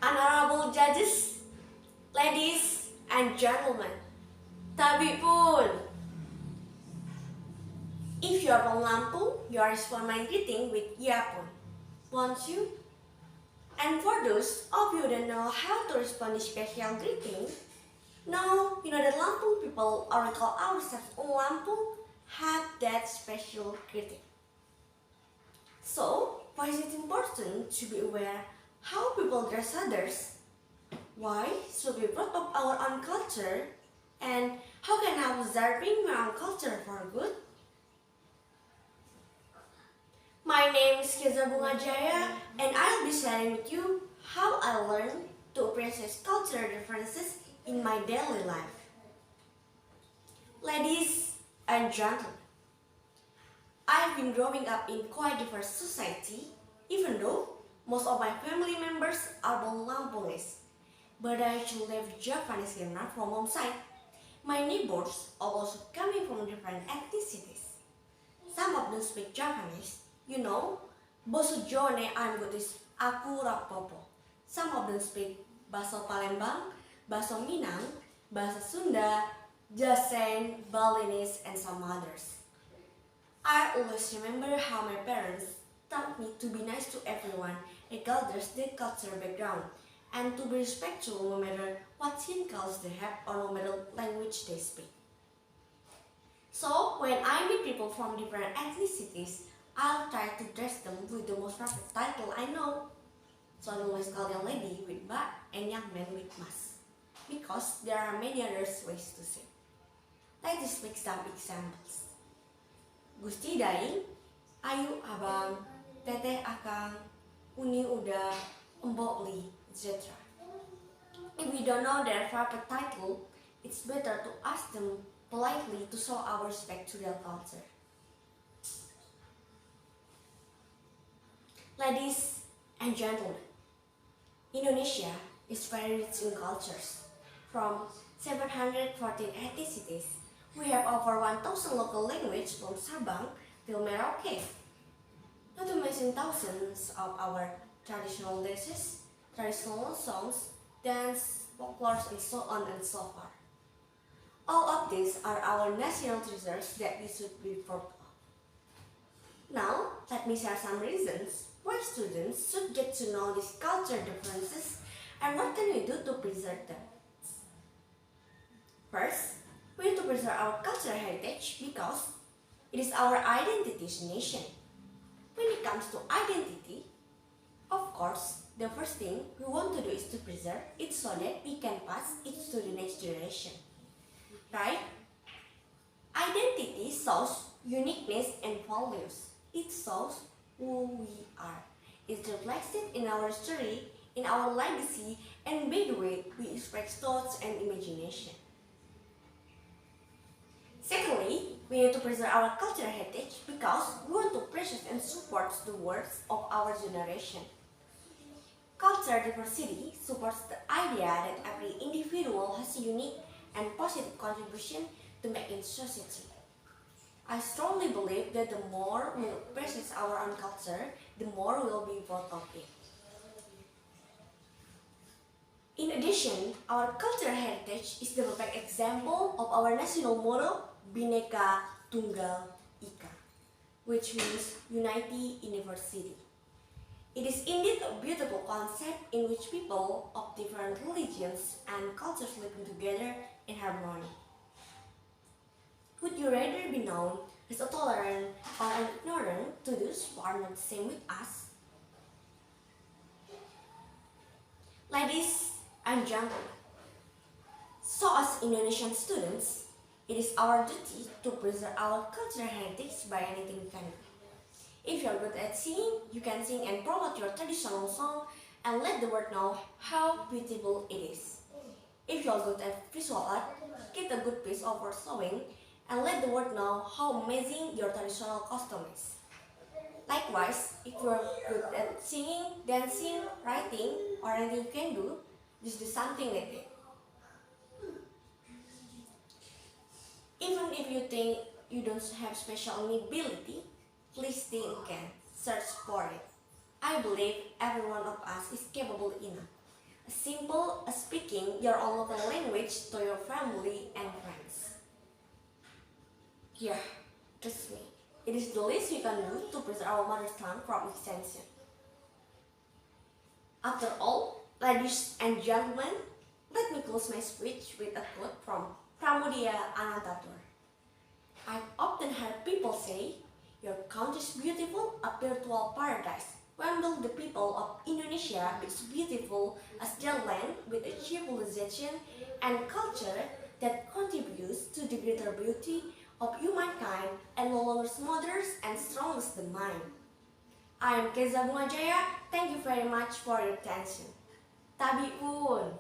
Honorable judges, ladies and gentlemen, tabi pun. If you are from Lampung, you are respond my greeting with ya pun. Won't you? And for those of you who don't know how to respond this special greeting, now you know that Lampung people, or we call ourselves Lampung, have that special greeting. So, why is it important to be aware how people dress others? Why should we proud of our own culture? And how can I observing my own culture for good? My name is Keyza Bunga and I'll be sharing with you how I learned to appreciate cultural differences in my daily life. Ladies and gentlemen, I've been growing up in quite diverse society, even though most of my family members are born Lampungese, but I actually have Japanese enough from home side. My neighbors are also coming from different ethnicities. Some of them speak Japanese, you know, Boso Jone I'm good is Aku Rapopo. Some of them speak Bahasa Palembang, Bahasa Minang, Bahasa Sunda, Jasen, Balinese, and some others. I always remember how my parents taught me to be nice to everyone, regardless their cultural background, and to be respectful no matter what skin colors they have or no matter language they speak. So, when I meet people from different ethnicities, I'll try to dress them with the most proper title I know. So I always call young lady with Mbak and young man with Mas, because there are many other ways to say. Let us make some examples. Gusti Daing, Ayu Abang, Teteh Akang, Uni Uda, Mbok Li, etc. If we don't know their proper title, it's better to ask them politely to show our respect to their culture. Ladies and gentlemen, Indonesia is very rich in cultures. From 714 ethnicities, we have over 1,000 local languages from Sabang till Merauke. Not to mention thousands of our traditional dishes, traditional songs, dance, folklore, and so on and so forth. All of these are our national treasures that we should be proud of. Now, let me share some reasons why students should get to know these culture differences and what can we do to preserve them. First, we need to preserve our cultural heritage because it is our identity as a nation. When it comes to identity, of course, the first thing we want to do is to preserve it so that we can pass it to the next generation. Right? Identity shows uniqueness and values. It shows who we are. It reflects it in our story, in our legacy, and by the way we express thoughts and imagination. Secondly, we need to preserve our cultural heritage because we want to preserve and support the words of our generation. Cultural diversity supports the idea that every individual has a unique and positive contribution to make in society. I strongly believe that the more we appreciate our own culture, the more we will be proud of it. In addition, our cultural heritage is the perfect example of our national motto, Bhinneka Tunggal Ika, which means unity in diversity. It is indeed a beautiful concept in which people of different religions and cultures living together in harmony. Would you rather be known as a tolerant or an ignorant to those who are not the same with us? Ladies and gentlemen, so as Indonesian students, it is our duty to preserve our cultural heritage by anything we can do. If you are good at singing, you can sing and promote your traditional song and let the world know how beautiful it is. If you are good at visual art, get a good piece of art sewing and let the world know how amazing your traditional costume is. Likewise, if you are good at singing, dancing, writing, or anything you can do, just do something with it. Even if you think you don't have special ability, please think again, search for it. I believe every one of us is capable enough. as simple as speaking your own local language to your family and friends. Yeah, trust me, it is the least we can do to preserve our mother tongue from extinction. After all, ladies and gentlemen, let me close my speech with a quote from Pramudia Anantatur. I've often heard people say, "Your country is beautiful, a virtual paradise." When will the people of Indonesia be as beautiful as their land with a civilization and culture that contributes to the greater beauty of humankind and no longer smothers and strongs the mind? I am Keyza Bunga. Thank you very much for your attention. Tabi pun.